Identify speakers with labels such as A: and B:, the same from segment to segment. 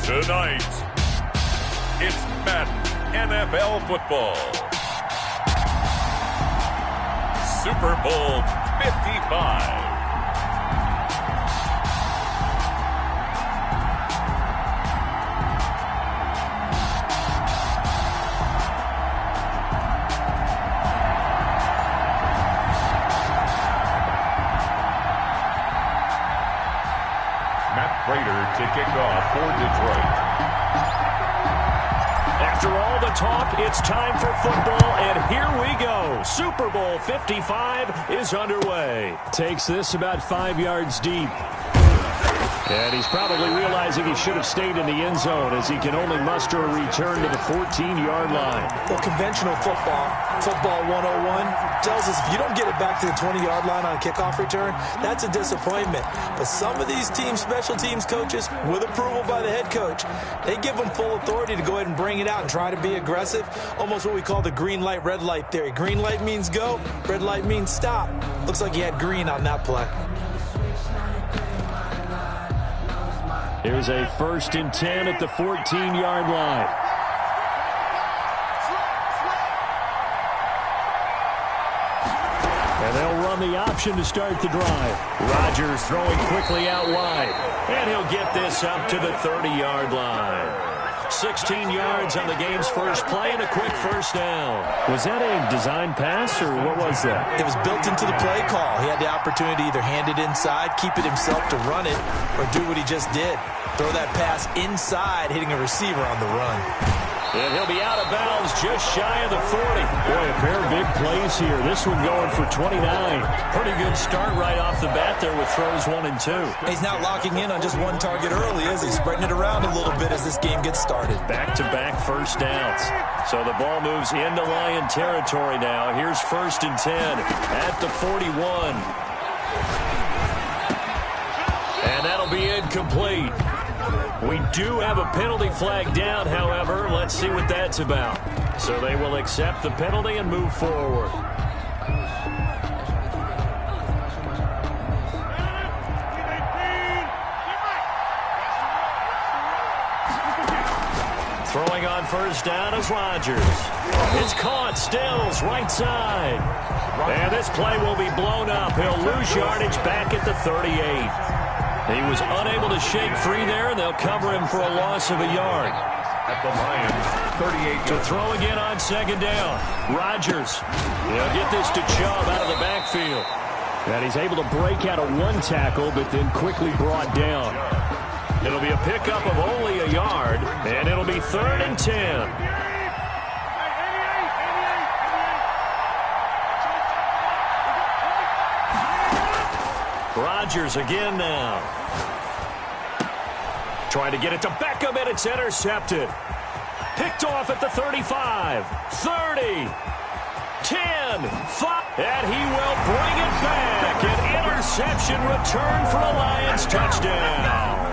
A: Tonight, it's Madden NFL football. Super Bowl 55. To kick off for Detroit.
B: After all the talk, it's time for football, and here we go. Super Bowl 55 is underway. Takes this about 5 yards deep. And he's probably realizing he should have stayed in the end zone as he can only muster a return to the 14-yard line.
C: Well, conventional football 101, tells us if you don't get it back to the 20-yard line on a kickoff return, that's a disappointment. But some of these special teams coaches, with approval by the head coach, they give them full authority to go ahead and bring it out and try to be aggressive, almost what we call the green light, red light theory. Green light means go, red light means stop. Looks like he had green on that play.
B: Here's a 1st and 10 at the 14-yard line. And they'll run the option to start the drive. Rodgers throwing quickly out wide. And he'll get this up to the 30-yard line. 16 yards on the game's first play and a quick first down. Was that a design pass, or what was that?
C: It was built into the play call. He had the opportunity to either hand it inside, keep it himself to run it, or do what he just did. Throw that pass inside, hitting a receiver on the run.
B: And he'll be out of bounds just shy of the 40. Boy, a pair of big plays here. This one going for 29. Pretty good start right off the bat there with throws 1 and 2.
C: He's not locking in on just one target early, is he? Spreading it around a little bit as this game gets started.
B: Back-to-back first downs. So the ball moves into Lion territory now. Here's 1st and 10 at the 41. And that'll be incomplete. We do have a penalty flag down, however. Let's see what that's about. So they will accept the penalty and move forward. Throwing on first down is Rodgers. It's caught. Stills right side. And this play will be blown up. He'll lose yardage back at the 38. He was unable to shake free there, and they'll cover him for a loss of a yard.
A: At the Lions, 38
B: to throw again on 2nd down. Rodgers. He'll get this to Chubb out of the backfield. And he's able to break out of one tackle, but then quickly brought down. It'll be a pickup of only a yard, and it'll be 3rd and 10. Rodgers again now. Trying to get it to Beckham, and it's intercepted. Picked off at the 35, 30, 10, 5, and he will bring it back. An interception return for a Lions touchdown.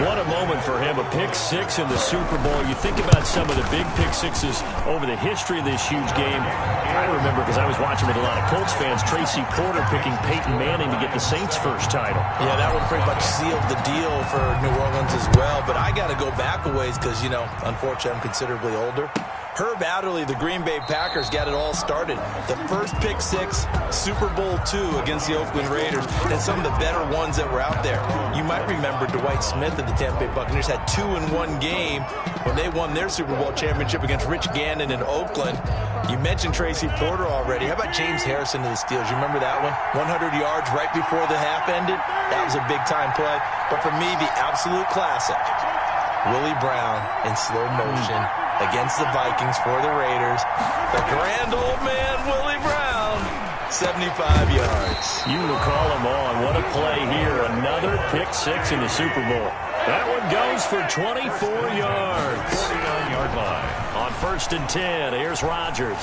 B: What a moment for him, a pick 6 in the Super Bowl. You think about some of the big pick 6s over the history of this huge game. I remember, because I was watching with a lot of Colts fans, Tracy Porter picking Peyton Manning to get the Saints' first title.
C: Yeah, that one pretty much sealed the deal for New Orleans as well. But I got to go back a ways because, unfortunately, I'm considerably older. Herb Adderley, the Green Bay Packers, got it all started. The first pick 6, Super Bowl II against the Oakland Raiders, and some of the better ones that were out there. You might remember Dwight Smith of the Tampa Bay Buccaneers had 2 in one game when they won their Super Bowl championship against Rich Gannon in Oakland. You mentioned Tracy Porter already. How about James Harrison of the Steelers? You remember that one? 100 yards right before the half ended. That was a big-time play. But for me, the absolute classic, Willie Brown in slow motion against the Vikings for the Raiders. The grand old man, Willie Brown, 75 yards.
B: You recall him on. What a play here. Another pick 6 in the Super Bowl. That one goes for 24 yards.
A: 49-yard line.
B: On 1st and 10, here's Rodgers.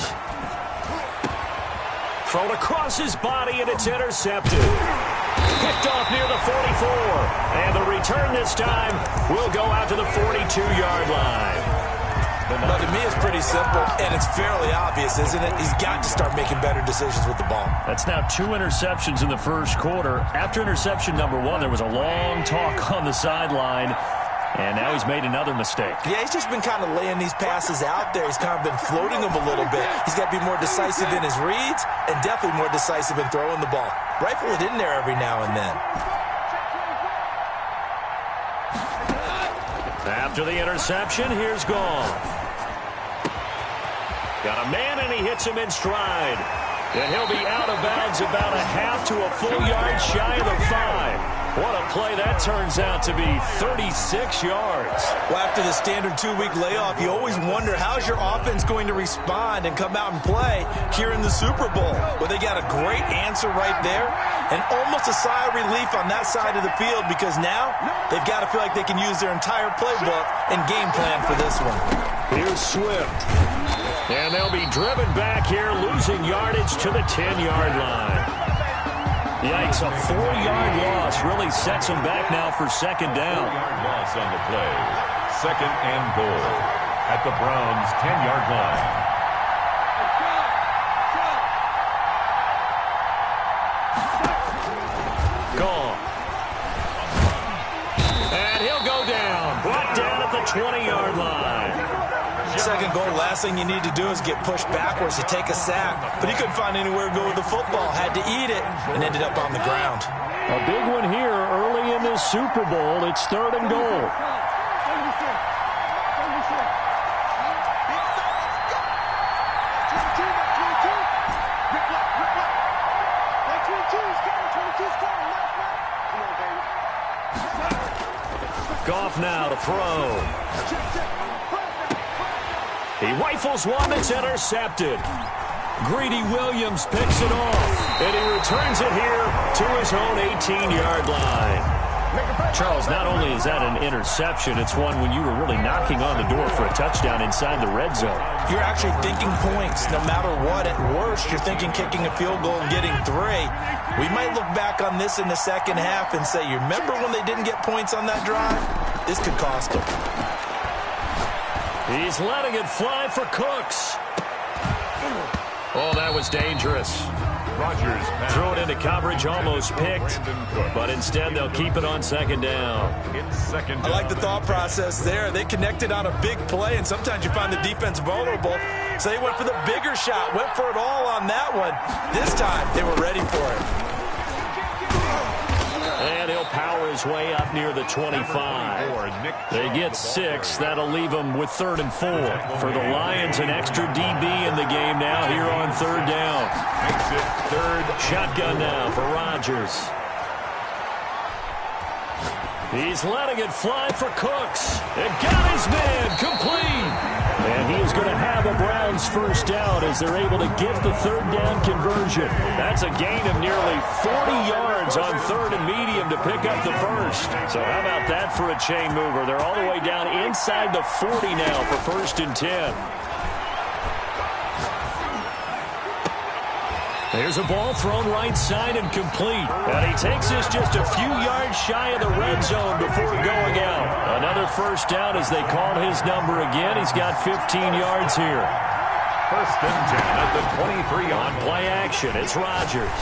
B: Thrown across his body, and it's intercepted. Picked off near the 44. And the return this time will go out to the 42-yard line.
C: But to me, it's pretty simple, and it's fairly obvious, isn't it? He's got to start making better decisions with the ball.
B: That's now 2 interceptions in the first quarter. After interception number 1, there was a long talk on the sideline, and now he's made another mistake.
C: Yeah, he's just been kind of laying these passes out there. He's kind of been floating them a little bit. He's got to be more decisive in his reads and definitely more decisive in throwing the ball. Rifle it in there every now and then.
B: After the interception, here's Goff. Got a man, and he hits him in stride. And he'll be out of bounds about a half to a full yard shy of the 5. What a play that turns out to be, 36 yards.
C: Well, after the standard 2-week layoff, you always wonder how's your offense going to respond and come out and play here in the Super Bowl. Well, they got a great answer right there and almost a sigh of relief on that side of the field because now they've got to feel like they can use their entire playbook and game plan for this one.
B: Here's Swift. And they'll be driven back here, losing yardage to the 10-yard line. Yikes, a 4-yard loss really sets them back now for second down.
A: 4-yard loss on the play. Second and goal at the Browns' 10-yard line.
B: Gone. And he'll go down. Brought down at the 20-yard line.
C: Second goal, last thing you need to do is get pushed backwards to take a sack. But he couldn't find anywhere to go with the football. Had to eat it and ended up on the ground.
B: A big one here early in this Super Bowl. It's third and goal. Goff now to throw. He rifles one that's intercepted. Greedy Williams picks it off, and he returns it here to his own 18-yard line. Charles, not only is that an interception, it's one when you were really knocking on the door for a touchdown inside the red zone.
C: You're actually thinking points no matter what. At worst, you're thinking kicking a field goal and getting 3. We might look back on this in the second half and say, you remember when they didn't get points on that drive? This could cost them.
B: He's letting it fly for Cooks. Oh, that was dangerous.
A: Rodgers
B: Throw it into coverage, almost picked, but instead they'll keep it on second down.
C: I like the thought process there. They connected on a big play, and sometimes you find the defense vulnerable. So they went for the bigger shot, went for it all on that one. This time, they were ready for it.
B: And he'll power his way up near the 25. They get 6. That'll leave them with 3rd and 4. For the Lions, an extra DB in the game now here on 3rd down.
A: makes it third.
B: Shotgun now for Rodgers. He's letting it fly for Cooks. It got his man complete. And he is going to have a Browns first down as they're able to get the 3rd down conversion. That's a gain of nearly 40 yards on 3rd and medium to pick up the first. So how about that for a chain mover? They're all the way down inside the 40 now for 1st and 10. There's a ball thrown right side and complete. And he takes this just a few yards shy of the red zone before going out. Another first down as they call his number again. He's got 15 yards here.
A: 1st and 10 at the 23-yard
B: On play action, it's Rodgers.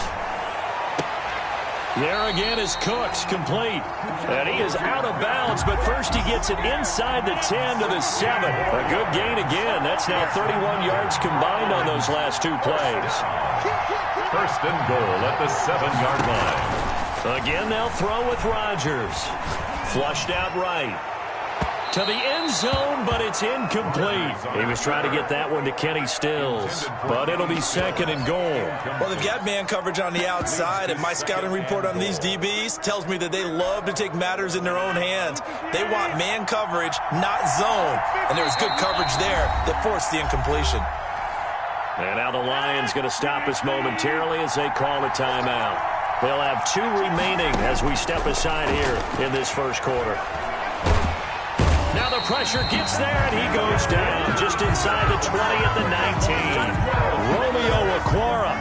B: There again is Cooks, complete. And he is out of bounds, but first he gets it inside the 10 to the 7. A good gain again. That's now 31 yards combined on those last 2 plays.
A: 1st and goal at the 7-yard line.
B: Again, they'll throw with Rodgers. Flushed out right. To the end zone, but it's incomplete. He was trying to get that one to Kenny Stills, but it'll be 2nd and goal.
C: Well, they've got man coverage on the outside, and my scouting report on these DBs tells me that they love to take matters in their own hands. They want man coverage, not zone, and there was good coverage there that forced the incompletion.
B: And now the Lions going to stop us momentarily as they call a timeout. They'll have 2 remaining as we step aside here in this first quarter. Now the pressure gets there, and he goes down just inside the 20 at the 19. Romeo Okwara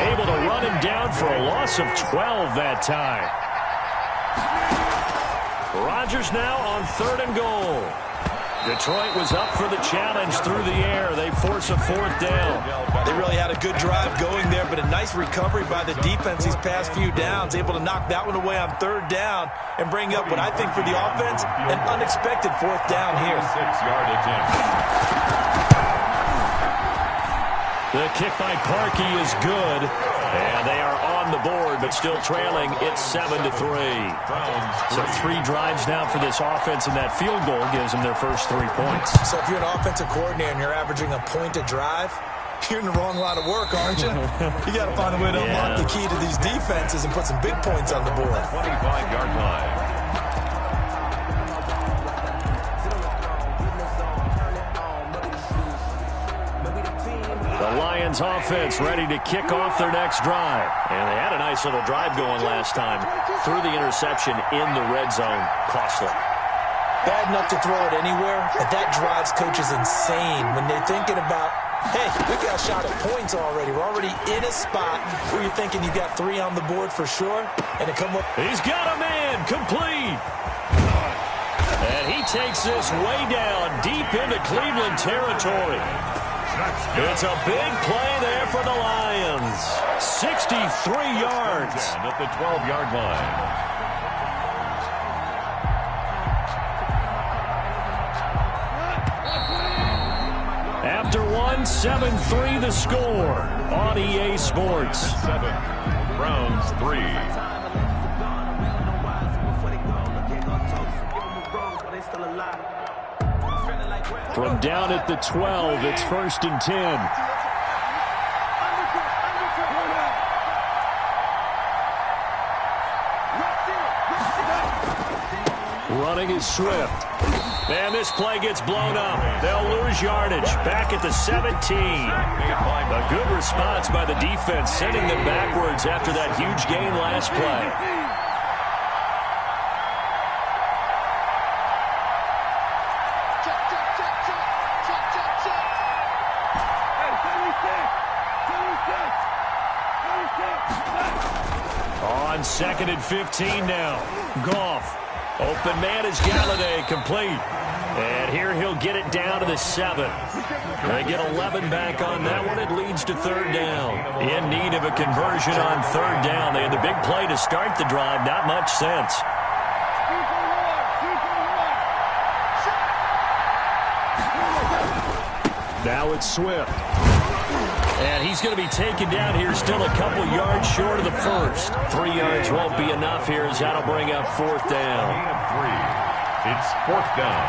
B: able to run him down for a loss of 12 that time. Rodgers now on 3rd and goal. Detroit was up for the challenge through the air. They force a fourth down.
C: They really had a good drive going there, but a nice recovery by the defense these past few downs, able to knock that one away on third down and bring up what I think for the offense, an unexpected fourth down here.
A: 6-yard attempt.
B: The kick by Parkey is good, and they are on the board, but still trailing. It's 7-3. So 3 drives now for this offense, and that field goal gives them their first 3 points.
C: So if you're an offensive coordinator and you're averaging a point a drive, you're in the wrong line of work, aren't you? You got to find a way to unlock the key to these defenses and put some big points on the board.
A: 25-yard line.
B: The Lions offense ready to kick off their next drive. And they had a nice little drive going last time. Threw the interception in the red zone. Costly.
C: Bad enough to throw it anywhere, but that drives coaches insane when they're thinking about, hey, we got a shot at points already. We're already in a spot where you're thinking you got 3 on the board for sure. And to come up.
B: He's got a man. Complete. And he takes this way down deep into Cleveland territory. It's a big play there for the Lions. 63 yards.
A: At the 12-yard line.
B: After 7-3 the score on EA Sports.
A: 7. Browns 3.
B: From down at the 12, it's 1st and 10. Running is Swift. And this play gets blown up. They'll lose yardage. Back at the 17. A good response by the defense, sending them backwards after that huge gain last play. On 2nd and 15 now. Goff. Open man is Galladay, complete. And here he'll get it down to the 7. They get 11 back on that one. It leads to 3rd down. In need of a conversion on 3rd down. They had the big play to start the drive. Not much sense. Now it's Swift. And he's going to be taken down here, still a couple yards short of the first. 3 yards won't be enough here, as that'll bring up 4th down.
A: 3. It's 4th down.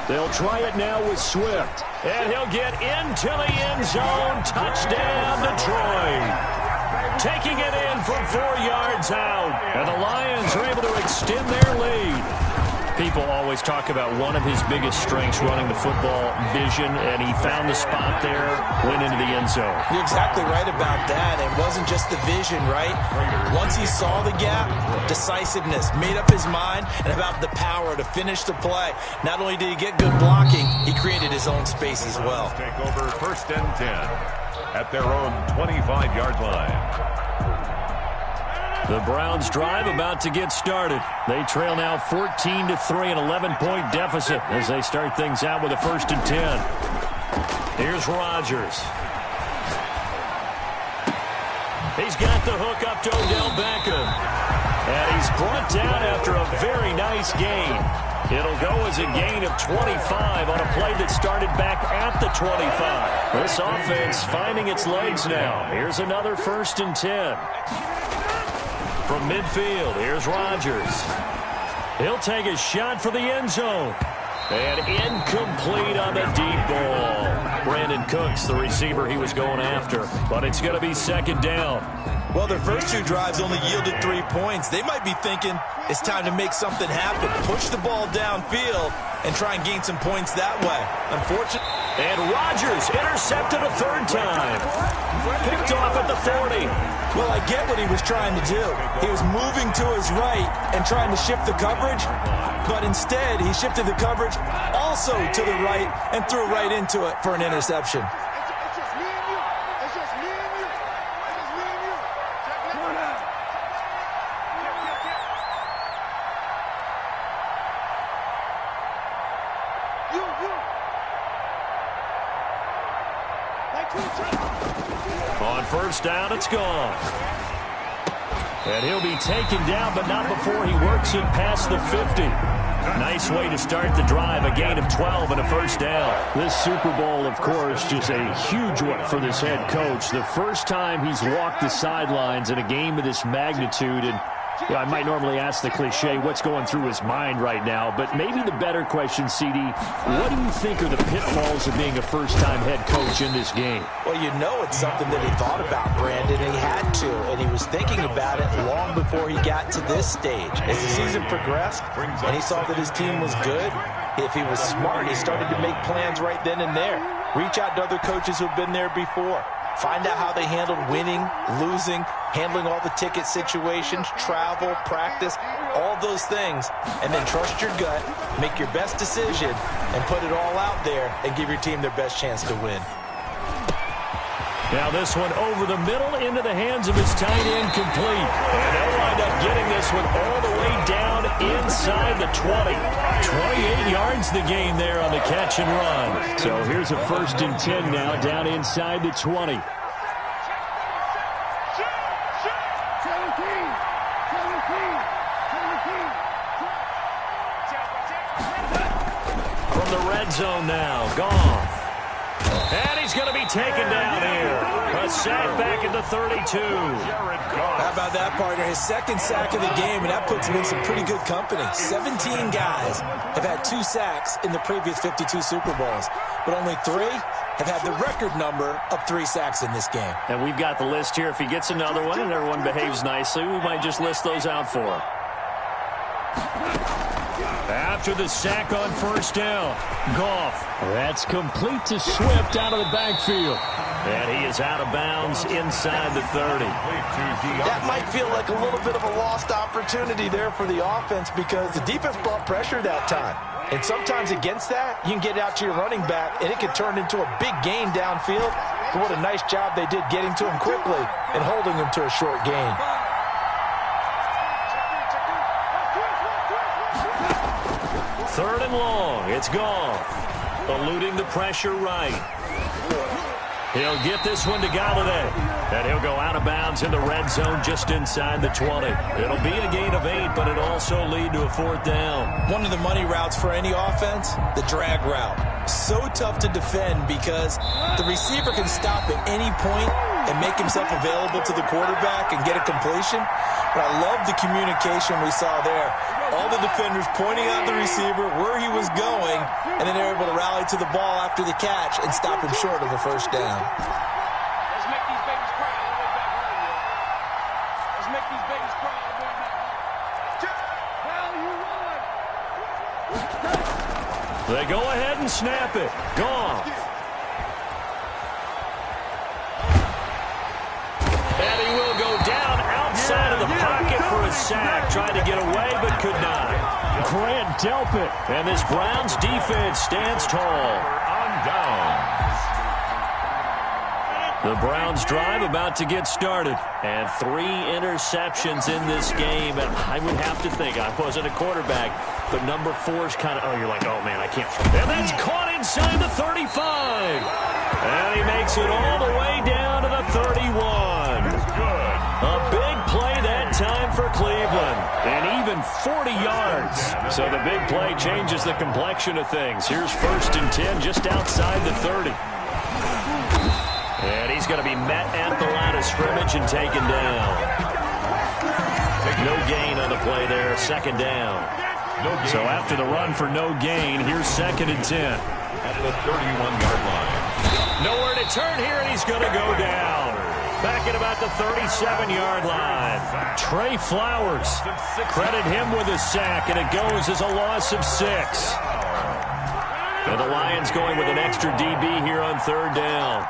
B: They'll try it now with Swift. And he'll get into the end zone. Touchdown, Detroit. Taking it in from 4 yards out. And the Lions are able to extend their lead. People always talk about one of his biggest strengths, running the football, vision, and he found the spot there, went into the end zone.
C: You're exactly right about that. It wasn't just the vision, right? Once he saw the gap, decisiveness, made up his mind, and about the power to finish the play. Not only did he get good blocking, he created his own space as well.
A: Take over 1st and 10 at their own 25-yard line.
B: The Browns drive about to get started. They trail now 14-3, an 11-point deficit as they start things out with a 1st and 10. Here's Rodgers. He's got the hook up to Odell Beckham. And he's brought down after a very nice gain. It'll go as a gain of 25 on a play that started back at the 25. This offense finding its legs now. Here's another 1st and 10. From midfield, here's Rodgers. He'll take a shot for the end zone. And incomplete on the deep ball. Brandon Cooks, the receiver he was going after. But it's going to be 2nd down.
C: Well, their first 2 drives only yielded 3 points. They might be thinking it's time to make something happen. Push the ball downfield and try and gain some points that way. Unfortunately.
B: And Rodgers intercepted a 3rd time. Picked off at the 40.
C: Well, I get what he was trying to do. He was moving to his right and trying to shift the coverage, but instead he shifted the coverage also to the right and threw right into it for an interception.
B: On first down, it's gone. And he'll be taken down, but not before he works it past the 50. Nice way to start the drive, a gain of 12 and a first down. This Super Bowl, of course, just a huge one for this head coach. The first time he's walked the sidelines in a game of this magnitude, and I might normally ask the cliche, what's going through his mind right now? But maybe the better question, CD, what do you think are the pitfalls of being a first-time head coach in this game?
C: Well, you know it's something that he thought about, Brandon, and he had to, and he was thinking about it long before he got to this stage. As the season progressed, and he saw that his team was good, if he was smart, he started to make plans right then and there. Reach out to other coaches who've been there before. Find out how they handled winning, losing, handling all the ticket situations, travel, practice, all those things, and then trust your gut, make your best decision, and put it all out there and give your team their best chance to win.
B: Now this one over the middle into the hands of his tight end, complete. And they'll wind up getting this one all the way down inside the 20. 28 yards the gain there on the catch and run. So here's a 1st and 10 now down inside the 20. From the red zone now, Goff. And he's going to be taken down here. A sack back at the 32.
C: How about that, partner? His 2nd sack of the game, and that puts him in some pretty good company. 17 guys have had 2 sacks in the previous 52 Super Bowls, but only 3 have had the record number of 3 sacks in this game.
B: And we've got the list here. If he gets another one and everyone behaves nicely, we might just list those out for him. After the sack on first down, Goff. That's complete to Swift out of the backfield. And he is out of bounds inside the 30.
C: That might feel like a little bit of a lost opportunity there for the offense because the defense brought pressure that time. And sometimes against that, you can get out to your running back, and it can turn into a big gain downfield. But what a nice job they did getting to him quickly and holding him to a short gain.
B: Third and long. It's Goff. Eluding the pressure right. He'll get this one to Galladay. And he'll go out of bounds in the red zone just inside the 20. It'll be a gain of 8, but it'll also lead to a 4th down.
C: One of the money routes for any offense, the drag route. So tough to defend because the receiver can stop at any point and make himself available to the quarterback and get a completion. But I love the communication we saw there. All the defenders pointing out the receiver, where he was going, and then they're able to rally to the ball after the catch and stop him short of a 1st down.
D: Let's make these babies cry all the way back home. Let's make these babies cry all the way back home.
B: They go ahead and snap it. Goff. And he will go down outside of the pocket for a sack. Tried to get away, but could not. Grant Delpit. And this Browns defense stands tall.
A: On downs.
B: The Browns drive about to get started. And 3 interceptions in this game. And I would have to think, I wasn't a quarterback, but number 4's kind of, you're like, oh, man, I can't. And that's caught inside the 35. And he makes it all the way down to the 31.
A: Good.
B: A big play that time for Cleveland. And even 40 yards. So the big play changes the complexion of things. Here's 1st and 10 just outside the 30. And he's going to be met at the line of scrimmage and taken down. No gain on the play there. 2nd down. So after the run for no gain, here's 2nd and 10.
A: At the 31-yard line.
B: Nowhere to turn here, and he's going to go down. Back at about the 37-yard line. Trey Flowers. Credit him with a sack, and it goes as a loss of 6. And the Lions going with an extra DB here on 3rd down.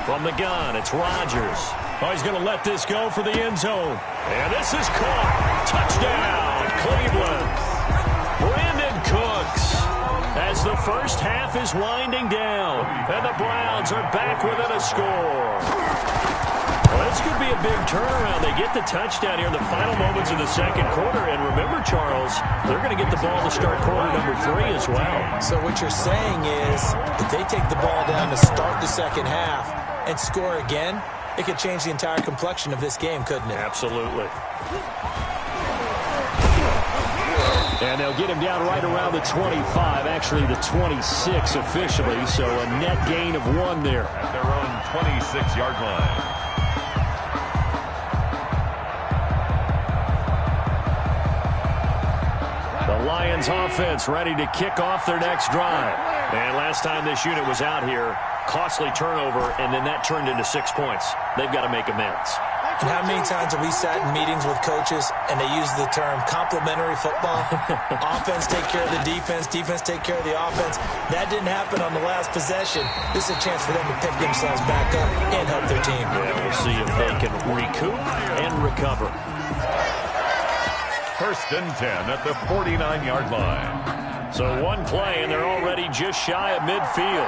B: From the gun, it's Rodgers. Oh, he's going to let this go for the end zone. And this is caught. Touchdown, Cleveland. Brandon Cooks. As the first half is winding down, and the Browns are back within a score. Well, this could be a big turnaround. They get the touchdown here in the final moments of the second quarter. And remember, Charles, they're going to get the ball to start quarter number 3 as well.
C: So what you're saying is if they take the ball down to start the second half and score again, it could change the entire complexion of this game, couldn't it?
B: Absolutely. And they'll get him down right around the 25, actually the 26 officially, so a net gain of 1 there.
A: At their own 26-yard line.
B: The Lions offense ready to kick off their next drive. And last time this unit was out here, costly turnover, and then that turned into 6 points. They've got to make amends.
C: And how many times have we sat in meetings with coaches and they use the term complementary football? Offense take care of the defense, defense take care of the offense. That didn't happen on the last possession. This is a chance for them to pick themselves back up and help their team.
B: Yeah, we'll see if they can recoup and recover.
A: First and 10 at the 49-yard line.
B: So one play, and they're already just shy of midfield.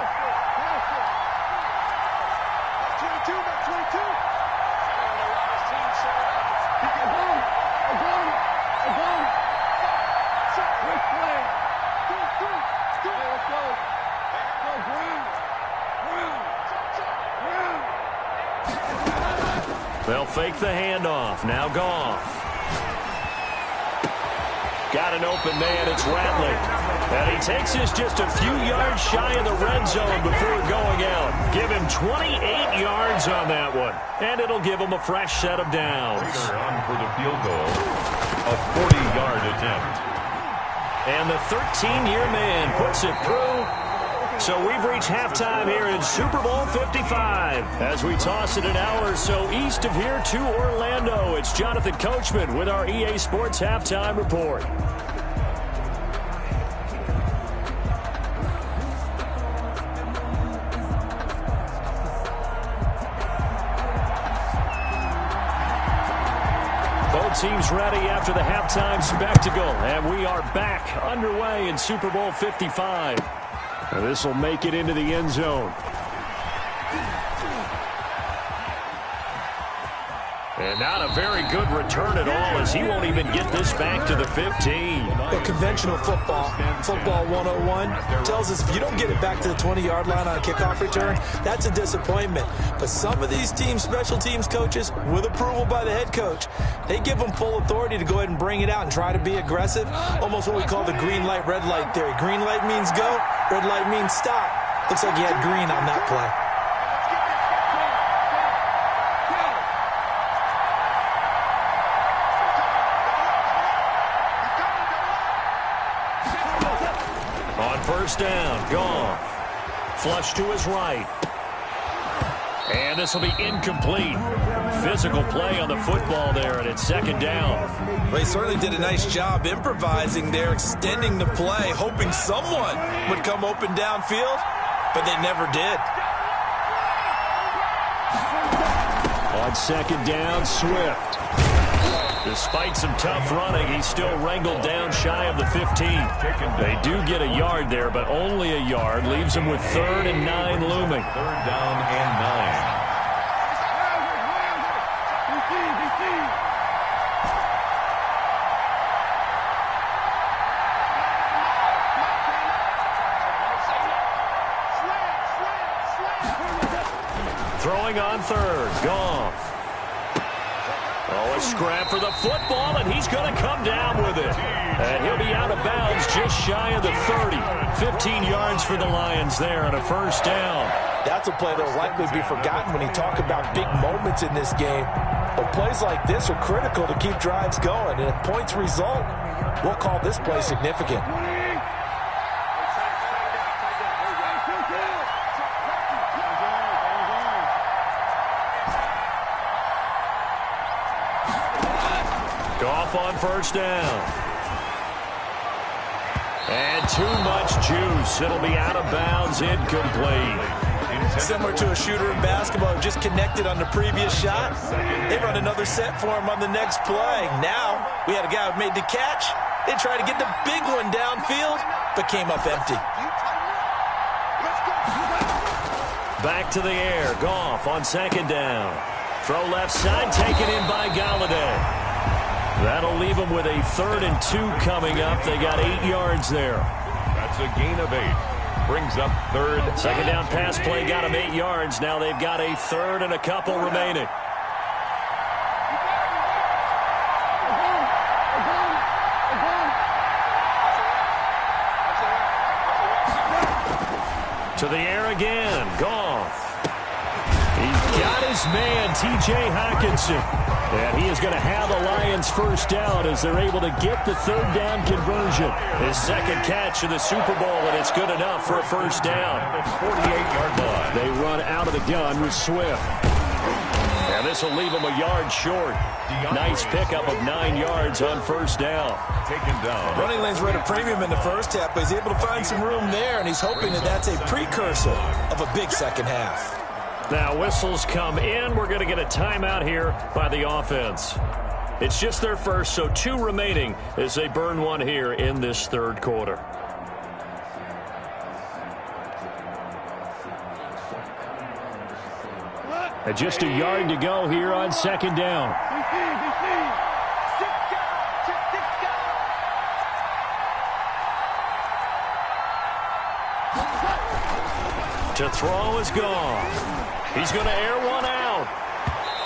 B: They'll fake the handoff. Now Goff. Got an open man. It's Rattling. And he takes this just a few yards shy of the red zone before going out. Give him 28 yards on that one. And it'll give him a fresh set of downs.
A: On for the field goal. A 40-yard attempt.
B: And the 13-year man puts it through. So we've reached halftime here in Super Bowl 55. As we toss it an hour or so east of here to Orlando, it's Jonathan Coachman with our EA Sports Halftime Report. Both teams ready after the halftime spectacle, and we are back underway in Super Bowl 55. And this will make it into the end zone. And not a very good return at all, as he won't even get this back to the 15.
C: Well, conventional football 101, tells us if you don't get it back to the 20-yard line on a kickoff return, that's a disappointment. But some of these teams, special teams coaches, with approval by the head coach, they give them full authority to go ahead and bring it out and try to be aggressive, almost what we call the green light, red light theory. Green light means go, red light means stop. Looks like he had green on that play.
B: First down, Goff. Flush to his right. And this will be incomplete. Physical play on the football there, and it's second down.
C: Well, he certainly did a nice job improvising there, extending the play, hoping someone would come open downfield, but they never did.
B: On second down, Swift. Despite some tough running, he's still wrangled down shy of the 15. They do get a yard there, but only a yard. Leaves him with 3rd and 9 looming.
A: 3rd down and 9.
B: Throwing on 3rd, Goff. Oh, a scrap for the football, and he's going to come down with it. And he'll be out of bounds just shy of the 30. 15 yards for the Lions there on a first down.
C: That's a play that will likely be forgotten when you talk about big moments in this game. But plays like this are critical to keep drives going. And if points result, we'll call this play significant.
B: Goff on first down. And too much juice. It'll be out of bounds, incomplete.
C: Similar to a shooter in basketball who just connected on the previous shot. They run another set for him on the next play. Now, we had a guy who made the catch. They tried to get the big one downfield, but came up empty.
B: Back to the air. Goff on second down. Throw left side, taken in by Galladay. That'll leave them with a 3rd and 2 coming up. They got 8 yards there.
A: That's a gain of 8. Brings up 3rd.
B: Second down pass play got them 8 yards. Now they've got a 3rd and a couple remaining. To the air again. Goff. He's got his man, T.J. Hockenson. And he is going to have the Lions first down as they're able to get the 3rd down conversion. His 2nd catch of the Super Bowl, and it's good enough for a first down.
A: 48-yard line.
B: They run out of the gun with Swift. And this will leave them a yard short. Nice pickup of 9 yards on first down.
A: Taken down.
C: Running lanes were at a premium in the first half, but he's able to find some room there, and he's hoping that that's a precursor of a big second half.
B: Now whistles come in. We're going to get a timeout here by the offense. It's just their first, so 2 remaining as they burn one here in this 3rd quarter. And just a yard to go here on 2nd down. To throw is gone. He's going to air one out.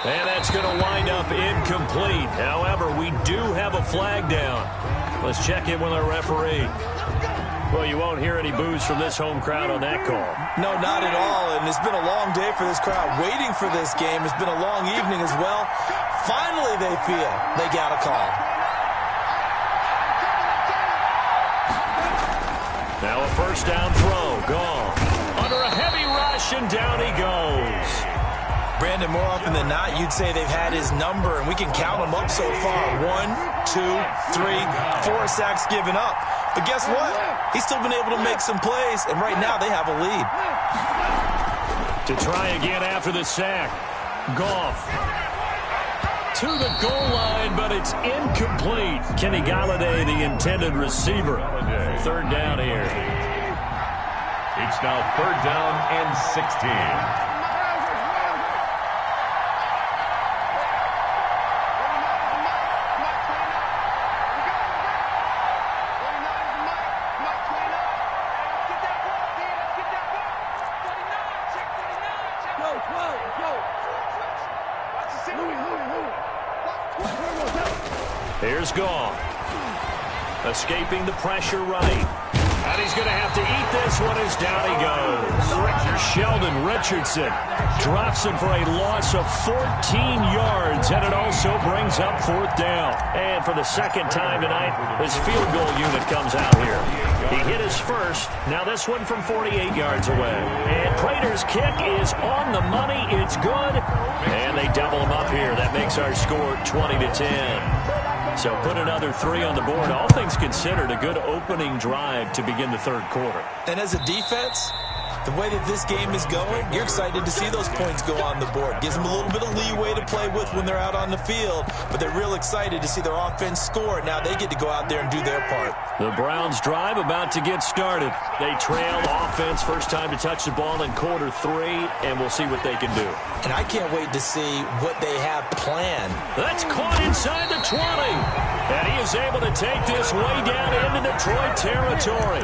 B: And that's going to wind up incomplete. However, we do have a flag down. Let's check in with our referee. Well, you won't hear any boos from this home crowd on that call.
C: No, not at all. And it's been a long day for this crowd. Waiting for this game. It's been a long evening as well. Finally, they feel they got a call.
B: Now a first down throw. Gone. Under a heavy rush, and down he goes.
C: Brandon, more often than not, you'd say they've had his number, and we can count them up so far. 1, 2, 3, 4 sacks given up. But guess what? He's still been able to make some plays, and right now they have a lead.
B: To try again after the sack. Goff. To the goal line, but it's incomplete. Kenny Galladay, the intended receiver. 3rd down here.
A: It's now 3rd down and 16.
B: Here's Goff. Escaping the pressure right. And he's going to have to eat this one as down he goes. Sheldon Richardson drops him for a loss of 14 yards, and it also brings up 4th down. And for the 2nd time tonight, his field goal unit comes out here. He hit his first. Now this one from 48 yards away. And Prater's kick is on the money. It's good. And they double him up here. That makes our score 20-10. So put another 3 on the board. All things considered, a good opening drive to begin the 3rd quarter.
C: And as a defense, the way that this game is going, you're excited to see those points go on the board. Gives them a little bit of leeway to play with when they're out on the field, but they're real excited to see their offense score. Now they get to go out there and do their part.
B: The Browns drive about to get started. They trail offense, first time to touch the ball in quarter 3, and we'll see what they can do.
C: And I can't wait to see what they have planned.
B: That's caught inside the 20. And he is able to take this way down into Detroit territory.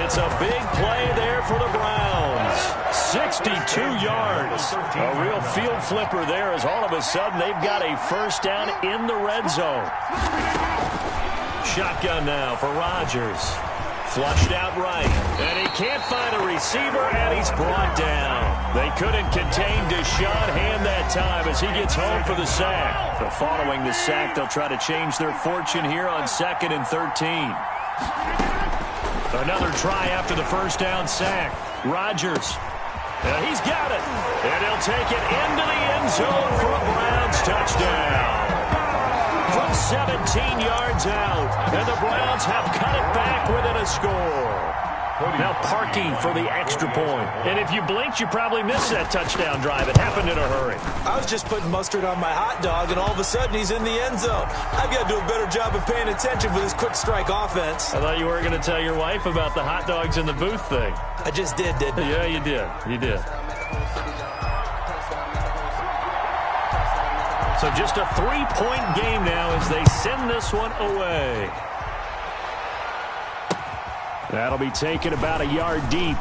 B: It's a big play there for the Browns. 62 yards. A real field flipper there as all of a sudden they've got a first down in the red zone. Shotgun now for Rodgers. Flushed out right. And he can't find a receiver, and he's brought down. They couldn't contain Deshaun Hand that time as he gets home for the sack. But following the sack, they'll try to change their fortune here on 2nd and 13. Another try after the first down sack. Rodgers. And he's got it. And he'll take it into the end zone for a Browns touchdown. From 17 yards out. And the Browns have cut it back within a score. Now parking for the extra point. And if you blinked, you probably missed that touchdown drive. It happened in a hurry.
C: I was just putting mustard on my hot dog, and all of a sudden he's in the end zone. I've got to do a better job of paying attention for this quick strike offense.
B: I thought you were going to tell your wife about the hot dogs in the booth thing.
C: I just did, didn't I?
B: Yeah, you did. You did. So just a 3-point game now as they send this one away. That'll be taken about a yard deep.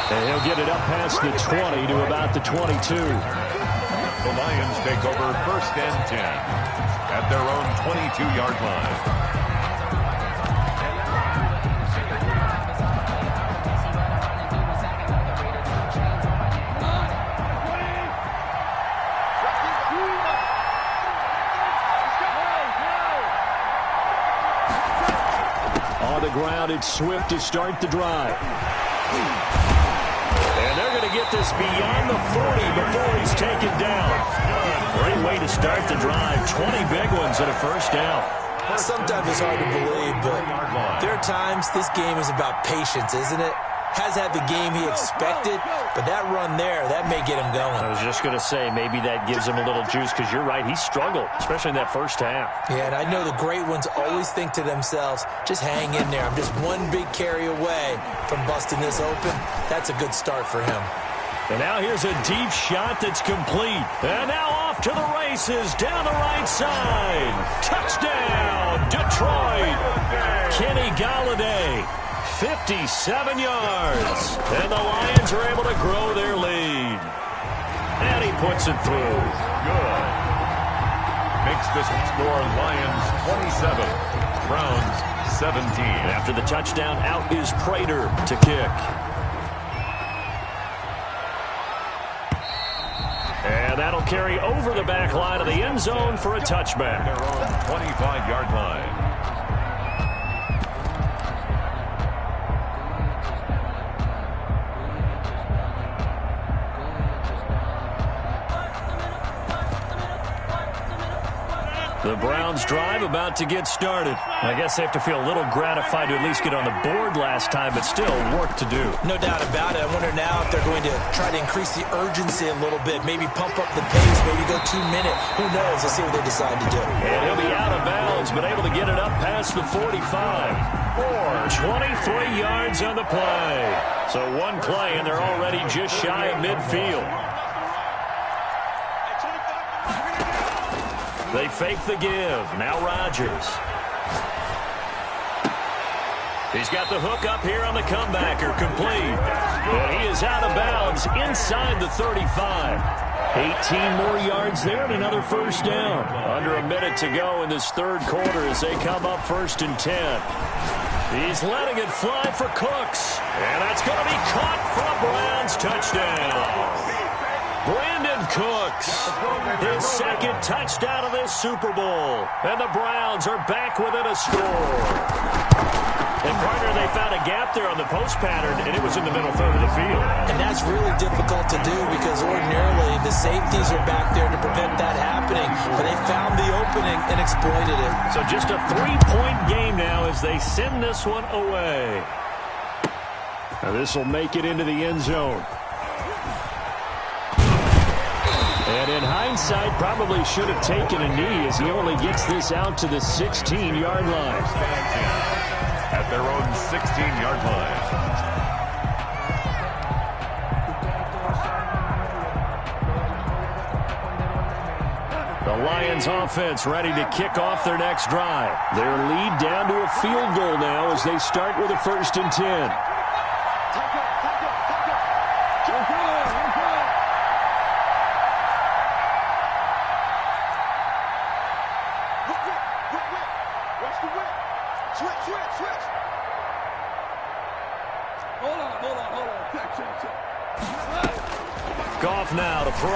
B: And he'll get it up past the 20 to about the 22.
A: The Lions take over 1st and 10 at their own 22-yard line.
B: On the ground, it's Swift to start the drive. And they're going to get this beyond the 40 before he's taken down. Great way to start the drive. 20 big ones and a first down.
C: Sometimes it's hard to believe, but there are times this game is about patience, isn't it? Has had the game he expected, but that run there, that may get him going.
B: I was just going to say, maybe that gives him a little juice, because you're right, he struggled, especially in that first half.
C: Yeah, and I know the great ones always think to themselves, just hang in there. I'm just one big carry away from busting this open. That's a good start for him.
B: And now here's a deep shot that's complete. And now off to the races down the right side. Touchdown, Detroit. Kenny Galladay, 57 yards. And the Lions are able to grow their lead. And he puts it through.
A: Good. Makes this score Lions 27, Browns 17.
B: After the touchdown, out is Prater to kick. And that'll carry over the back line of the end zone for a touchback.
A: Their own 25-yard line.
B: The Browns drive about to get started. I guess they have to feel a little gratified to at least get on the board last time, but still work to do.
C: No doubt about it. I wonder now if they're going to try to increase the urgency a little bit, maybe pump up the pace, maybe go 2-minute. Who knows? Let's see what they decide to do.
B: And he'll be out of bounds, but able to get it up past the 45. 23 yards on the play. So one play, and they're already just shy of midfield. They fake the give. Now Rodgers. He's got the hook up here on the comebacker. Complete. But he is out of bounds inside the 35. 18 more yards there and another first down. Under a minute to go in this third quarter as they come up 1st and 10. He's letting it fly for Cooks. And that's going to be caught for a Browns touchdown. Brandon Cooks, his second touchdown of this Super Bowl. And the Browns are back within a score. And, partner, they found a gap there on the post pattern, and it was in the middle third of the field.
C: And that's really difficult to do because ordinarily the safeties are back there to prevent that happening. But they found the opening and exploited it.
B: So just a 3-point game now as they send this one away. Now this will make it into the end zone. And in hindsight, probably should have taken a knee as he only gets this out to the 16-yard line.
A: At their own 16-yard line.
B: The Lions offense ready to kick off their next drive. Their lead down to a field goal now as they start with a 1st and 10. Goff now to throw.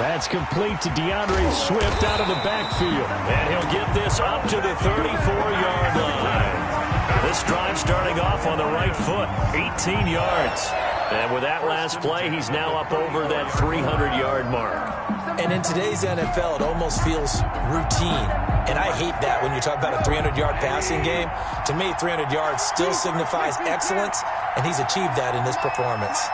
B: That's complete to DeAndre Swift out of the backfield. And he'll get this up to the 34-yard line. This drive starting off on the right foot, 18 yards. And with that last play, he's now up over that 300-yard mark.
C: And in today's NFL, it almost feels routine. And I hate that when you talk about a 300-yard passing game. To me, 300 yards still signifies excellence, and he's achieved that in this performance.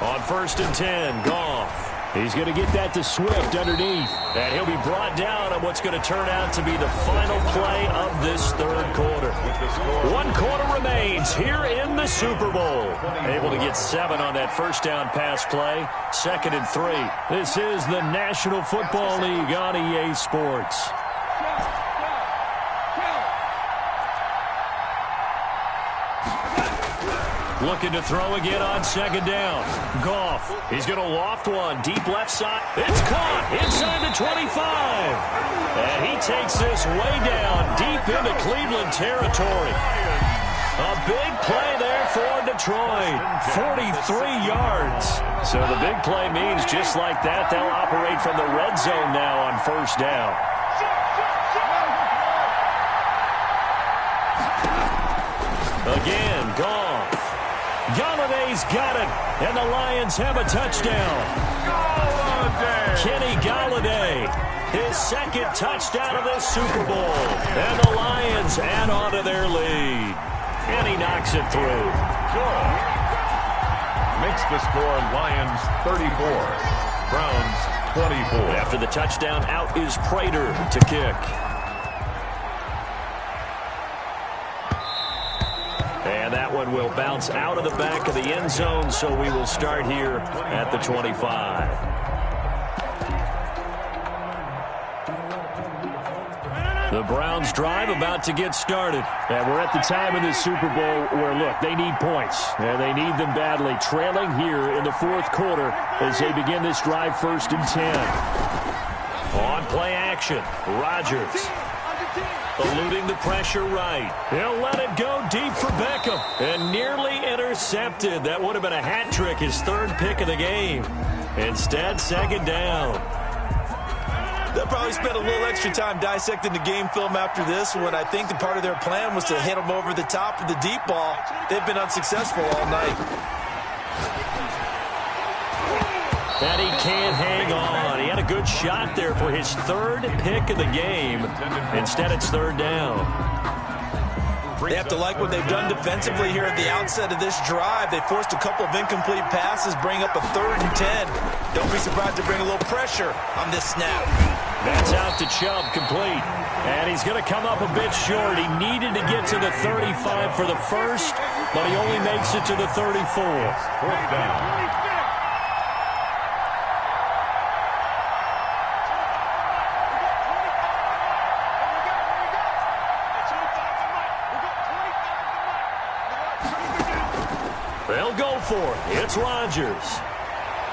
B: On 1st and 10, Goff. He's going to get that to Swift underneath. And he'll be brought down on what's going to turn out to be the final play of this third quarter. 1 quarter remains here in the Super Bowl. Able to get 7 on that first down pass play. 2nd and 3. This is the National Football League on EA Sports. Looking to throw again on 2nd down. Goff. He's going to loft one. Deep left side. It's caught inside the 25. And he takes this way down deep into Cleveland territory. A big play there for Detroit. 43 yards. So the big play means just like that, they'll operate from the red zone now on first down. Again, Goff. Galladay's got it, and the Lions have a touchdown. Kenny Galladay, his 2nd touchdown of this Super Bowl. And the Lions add on to their lead. And he knocks it through.
A: Makes the score Lions 34, Browns 24.
B: After the touchdown, out is Prater to kick. And that one will bounce out of the back of the end zone, so we will start here at the 25. The Browns drive about to get started. And we're at the time in the Super Bowl where, look, they need points. And they need them badly. Trailing here in the 4th quarter as they begin this drive 1st and 10. On play action, Rodgers. Eluding the pressure right. He'll let it go deep for Beckham. And nearly intercepted. That would have been a hat trick, his 3rd pick of the game. Instead, 2nd down.
C: They'll probably spend a little extra time dissecting the game film after this one. I think the part of their plan was to hit them over the top of the deep ball. They've been unsuccessful all night.
B: And he can't hang on. He had a good shot there for his 3rd pick of the game. Instead, it's 3rd down.
C: They have to like what they've done defensively here at the outset of this drive. They forced a couple of incomplete passes, bring up a 3rd and 10. Don't be surprised to bring a little pressure on this snap.
B: That's out to Chubb, complete. And he's going to come up a bit short. He needed to get to the 35 for the first, but he only makes it to the 34.
A: 4th down.
B: They'll go for it. It's Rodgers.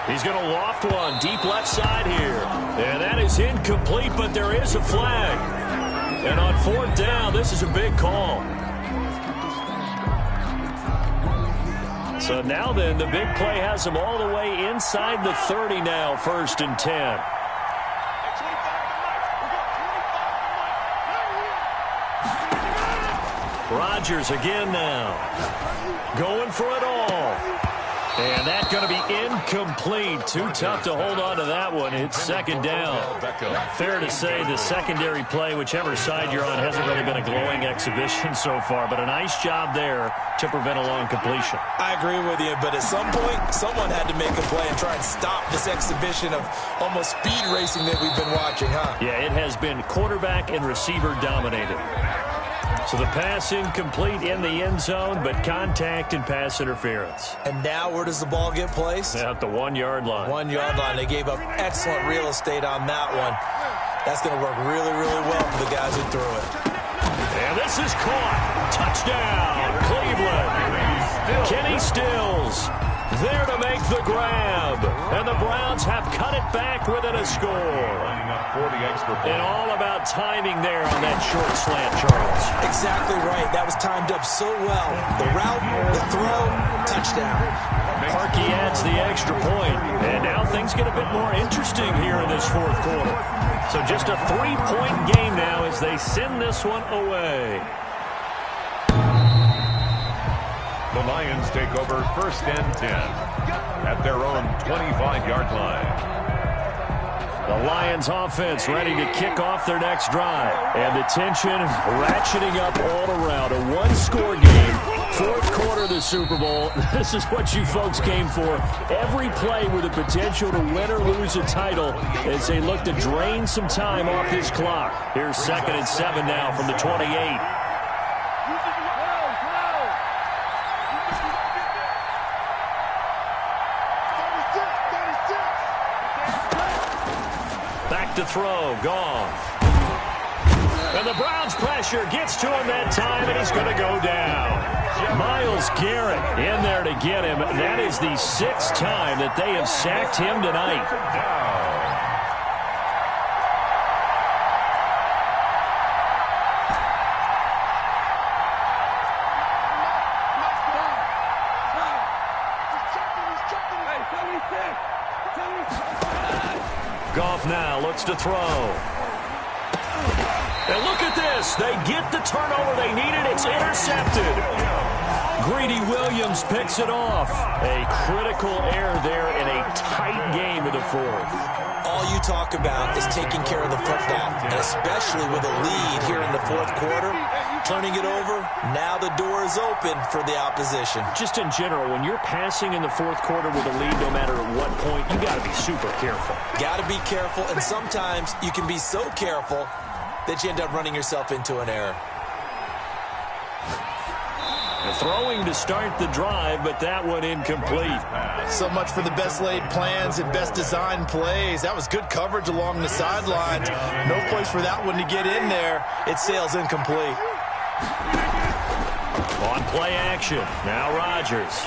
B: He's going to loft one deep left side here. And that is incomplete, but there is a flag. And on 4th down, this is a big call. So now then, the big play has them all the way inside the 30 now, 1st and 10. Rodgers again now. Going for it all. And that's going to be incomplete. Too tough to hold on to that one. It's 2nd down. Fair to say the secondary play, whichever side you're on, hasn't really been a glowing exhibition so far. But a nice job there to prevent a long completion.
C: I agree with you, but at some point, someone had to make a play and try and stop this exhibition of almost speed racing that we've been watching, huh?
B: Yeah, it has been quarterback and receiver dominated. So the pass incomplete in the end zone, but contact and pass interference.
C: And now where does the ball get placed?
B: At the 1-yard line.
C: 1-yard line. They gave up excellent real estate on that one. That's going to work really, really well for the guys who threw it.
B: And this is caught. Touchdown, Cleveland. Kenny Stills there to make the grab. And the Browns have cut it back within a score. And all about timing there on that short slant, Charles.
C: Exactly right. That was timed up so well. The route, the throw, touchdown.
B: Parkey adds the extra point. And now things get a bit more interesting here in this 4th quarter. So just a 3-point game now as they send this one away.
A: The Lions take over 1st and 10 at their own 25-yard line.
B: The Lions offense ready to kick off their next drive. And the tension ratcheting up all around. A 1-score game. 4th quarter of the Super Bowl, this is what you folks came for. Every play with the potential to win or lose a title as they look to drain some time off this clock. Here's 2nd and 7 now from the 28. Back to throw, Goff. And the Browns' pressure gets to him that time, and he's going to go down. Myles Garrett in there to get him. That is the 6th time that they have sacked him tonight. Goff now looks to throw. And look at this. They get the turnover they needed. It's intercepted. Greedy Williams picks it off. A critical error there in a tight game of the 4th.
C: All you talk about is taking care of the football, and especially with a lead here in the 4th quarter. Turning it over, now the door is open for the opposition.
B: Just in general, when you're passing in the 4th quarter with a lead, no matter at what point, you got to be super careful.
C: Got to be careful, and sometimes you can be so careful that you end up running yourself into an error.
B: Throwing to start the drive, but that one incomplete.
C: So much for the best laid plans and best designed plays. That was good coverage along the sidelines. No place for that one to get in there. It sails incomplete.
B: On play action, now Rodgers.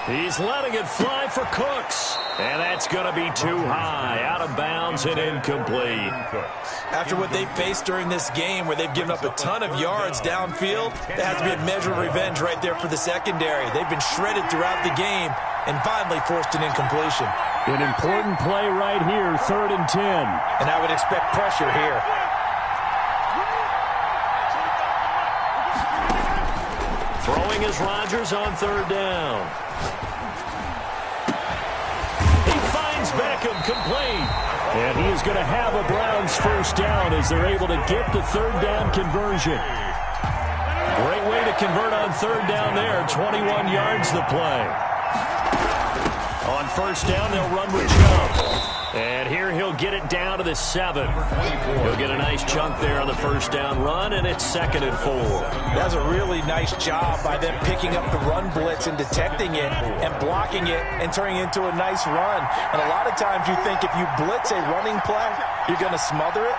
B: He's letting it fly for Cooks. And that's going to be too high, out of bounds and incomplete.
C: After what they faced during this game where they've given up a ton of yards downfield, there has to be a measure of revenge right there for the secondary. They've been shredded throughout the game and finally forced an incompletion.
B: An important play right here, 3rd and 10.
C: And I would expect pressure here.
B: Throwing is Rodgers on 3rd down. Beckham complete. And he is going to have a Browns 1st down as they're able to get the 3rd down conversion. Great way to convert on 3rd down there. 21 yards the play. On 1st down, they'll run with Chubb. And here he'll get it down to the 7. He'll get a nice chunk there on the 1st down run, and it's 2nd and 4.
C: That's a really nice job by them picking up the run blitz and detecting it and blocking it and turning it into a nice run. And a lot of times you think if you blitz a running play, you're going to smother it.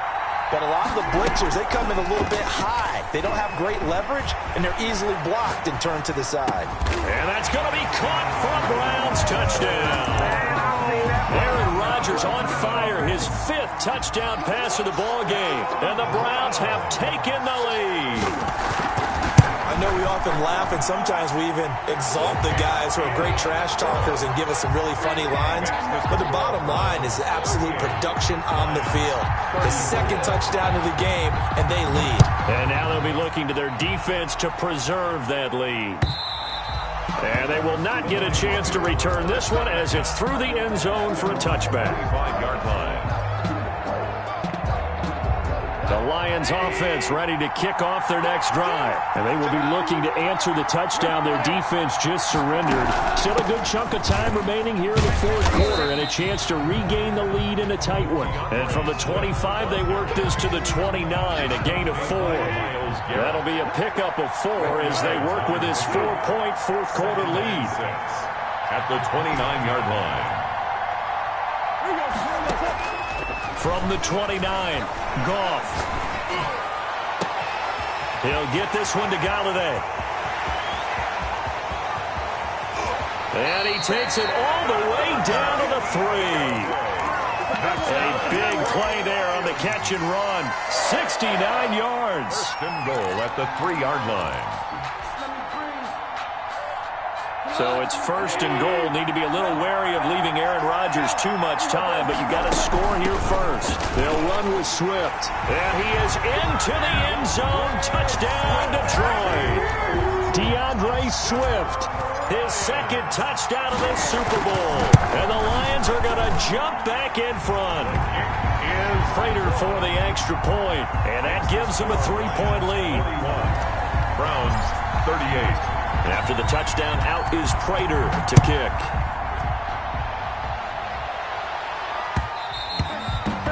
C: But a lot of the blitzers, they come in a little bit high. They don't have great leverage, and they're easily blocked and turned to the side.
B: And that's going to be caught for a Browns touchdown. Aaron Rodgers on fire, his 5th touchdown pass of the ball game. And the Browns have taken the lead.
C: I know we often laugh, and sometimes we even exalt the guys who are great trash talkers and give us some really funny lines. But the bottom line is the absolute production on the field. The 2nd touchdown of the game, and they lead.
B: And now they'll be looking to their defense to preserve that lead. And they will not get a chance to return this one as it's through the end zone for a touchback.
A: 5-yard line.
B: The Lions offense ready to kick off their next drive. And they will be looking to answer the touchdown their defense just surrendered. Still a good chunk of time remaining here in the 4th quarter and a chance to regain the lead in a tight one. And from the 25, they work this to the 29, a gain of 4. That'll be a pickup of 4 as they work with this 4-point 4th quarter lead.
A: At the 29-yard line.
B: From the 29, Goff. He'll get this one to Galladay. And he takes it all the way down to the 3. A big play there on the catch and run. 69 yards.
A: 1st and goal at the 3-yard line.
B: So it's 1st and goal. Need to be a little wary of leaving Aaron Rodgers too much time, but you got to score here first. They'll run with Swift. And he is into the end zone. Touchdown, Detroit. DeAndre Swift, his 2nd touchdown of this Super Bowl. And the Lions are going to jump back in front. Prater for the extra point, and that gives them a 3-point lead.
A: Browns 38.
B: After the touchdown, out is Prater to kick.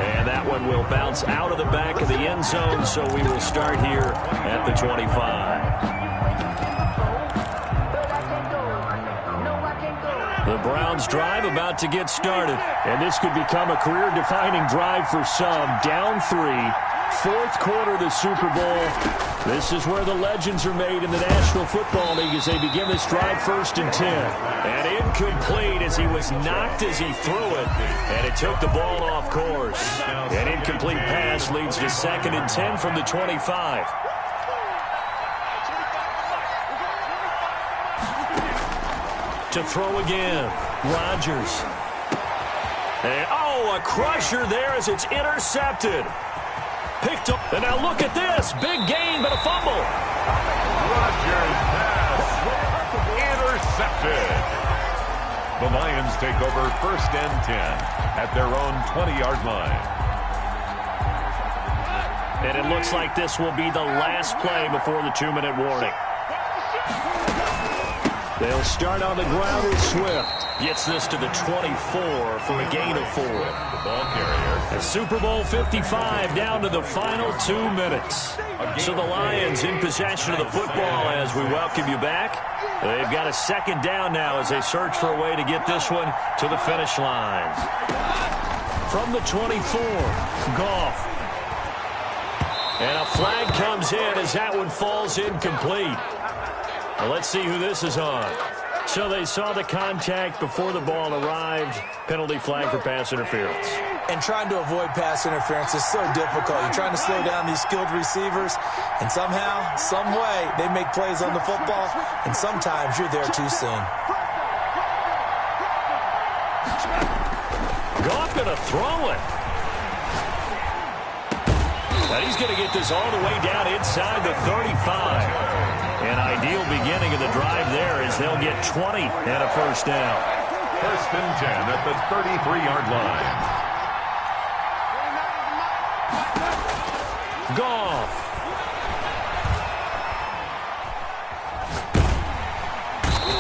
B: And that one will bounce out of the back of the end zone, so we will start here at the 25. The Browns drive about to get started. And this could become a career-defining drive for some. Down 3, fourth quarter of the Super Bowl. This is where the legends are made in the National Football League as they begin this drive 1st and 10. And incomplete as he was knocked as he threw it. And it took the ball off course. An incomplete pass leads to 2nd and 10 from the 25. To throw again, Rodgers. And, a crusher there as it's intercepted. Picked up, and now look at this. Big gain, but a fumble.
A: Rodgers pass. Intercepted. The Lions take over 1st and 10 at their own 20-yard line.
B: And it looks like this will be the last play before the 2-minute warning. They'll start on the ground with Swift. Gets this to the 24 for a gain of 4.
A: The ball carrier.
B: And Super Bowl 55 down to the final 2 minutes. So the Lions in possession of the football as we welcome you back. They've got a 2nd down now as they search for a way to get this one to the finish line. From the 24, Goff. And a flag comes in as that one falls incomplete. Well, let's see who this is on. So they saw the contact before the ball arrived. Penalty flag for pass interference.
C: And trying to avoid pass interference is so difficult. You're trying to slow down these skilled receivers, and somehow, some way, they make plays on the football, and sometimes you're there too soon.
B: Goff gonna throw it. And he's going to get this all the way down inside the 35. An ideal beginning of the drive there as they'll get 20 and a 1st down.
A: 1st and 10 at the 33-yard line.
B: Goff.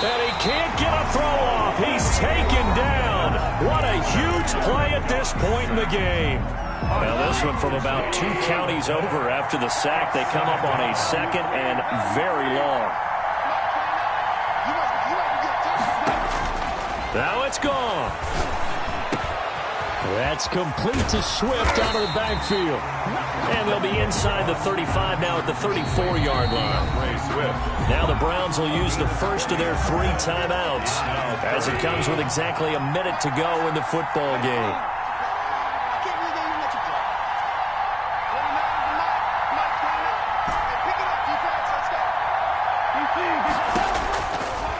B: And he can't get a throw off. He's taken down. What a huge play at this point in the game. Now this one from about 2 counties over after the sack. They come up on a 2nd and very long. Now it's gone. That's complete to Swift out of the backfield. And they'll be inside the 35 now at the 34-yard line. Now the Browns will use the first of their 3 timeouts as it comes with exactly a minute to go in the football game.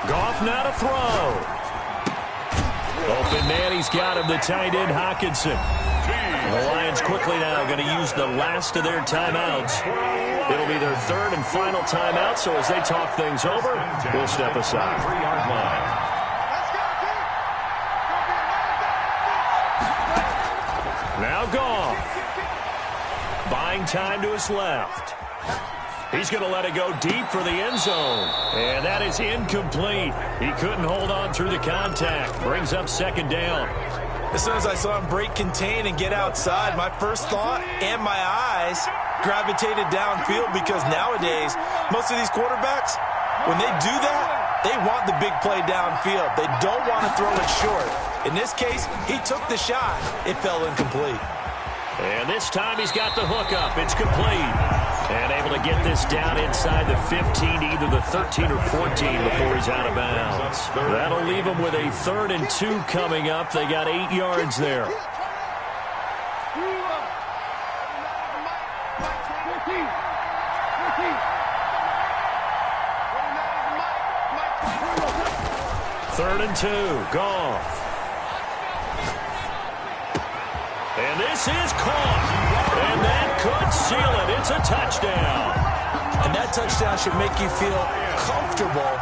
B: Goff now to throw. Open man, he's got him, the tight end Hockenson. The Lions quickly now going to use the last of their timeouts. It'll be their 3rd and final timeout, so as they talk things over, we'll step aside.
A: 3-yard line.
B: Now Goff. Buying time to his left. He's going to let it go deep for the end zone. And that is incomplete. He couldn't hold on through the contact. Brings up 2nd down.
C: As soon as I saw him break contain and get outside, my first thought and my eyes gravitated downfield because nowadays, most of these quarterbacks, when they do that, they want the big play downfield. They don't want to throw it short. In this case, he took the shot. It fell incomplete.
B: And this time he's got the hook up. It's complete. And able to get this down inside the 15, either the 13 or 14 before he's out of bounds. That'll leave him with a 3rd and 2 coming up. They got 8 yards there. Third and 2, Goff. And this is caught. And that could seal it. It's a touchdown.
C: And that touchdown should make you feel comfortable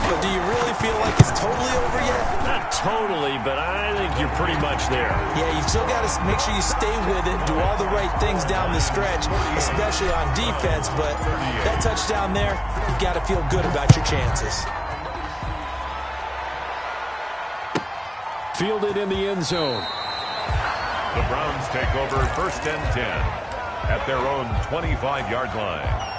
C: but do you really feel like it's totally over yet?
B: Not totally, but I think you're pretty much there.
C: Yeah, you've still got to make sure you stay with it, do all the right things down the stretch, especially on defense, but that touchdown there, you got to feel good about your chances.
B: Fielded in the end zone.
A: The Browns take over 1st and 10 at their own 25-yard line.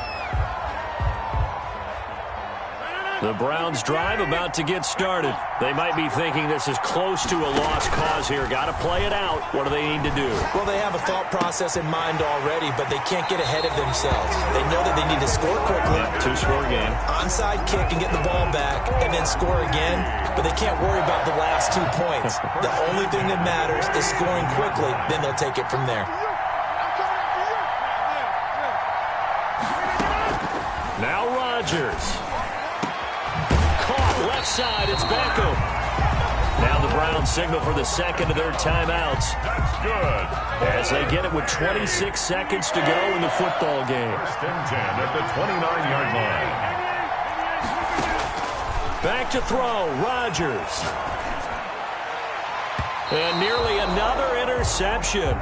B: The Browns drive about to get started. They might be thinking this is close to a lost cause here. Got to play it out. What do they need to do?
C: Well, they have a thought process in mind already, but they can't get ahead of themselves. They know that they need to score quickly.
B: Two-score game.
C: Onside kick and get the ball back, and then score again, but they can't worry about the last 2 points. The only thing that matters is scoring quickly, then they'll take it from there.
B: Now Rodgers. Left side, it's Beckham. Now the Browns signal for the second of their timeouts.
A: That's good.
B: As they get it with 26 seconds to go in the football game.
A: 1st and 10 at the 29-yard line.
B: Back to throw, Rodgers. And nearly another interception.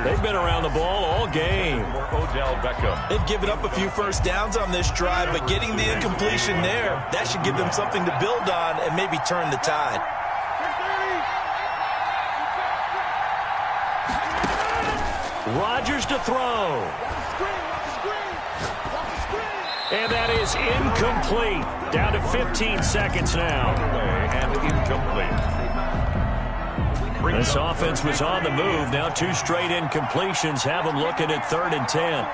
B: They've been around the ball all game.
A: For Odell Beckham.
C: They've given up a few first downs on this drive, but getting the incompletion there, that should give them something to build on and maybe turn the tide.
B: Rodgers to throw. And that is incomplete. Down to 15 seconds now.
A: And incomplete.
B: This offense was on the move. Now 2 straight incompletions have them looking at 3rd and 10.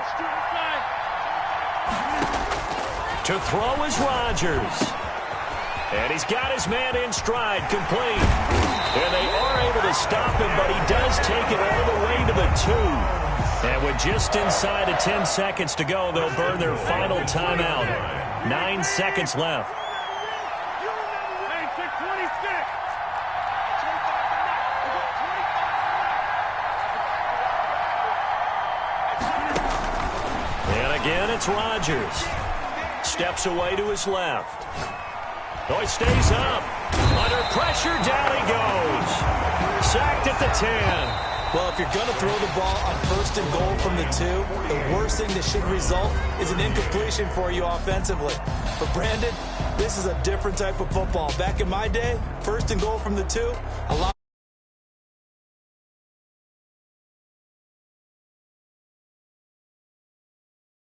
B: To throw is Rodgers. And he's got his man in stride, complete. And they are able to stop him, but he does take it all the way to the 2. And with just inside of 10 seconds to go, they'll burn their final timeout. 9 seconds left. Again, it's Rodgers. Steps away to his left. Oh, he stays up. Under pressure, down he goes. Sacked at the 10.
C: Well, if you're going to throw the ball on 1st and goal from the 2, the worst thing that should result is an incompletion for you offensively. But Brandon, this is a different type of football. Back in my day, 1st and goal from the 2, a lot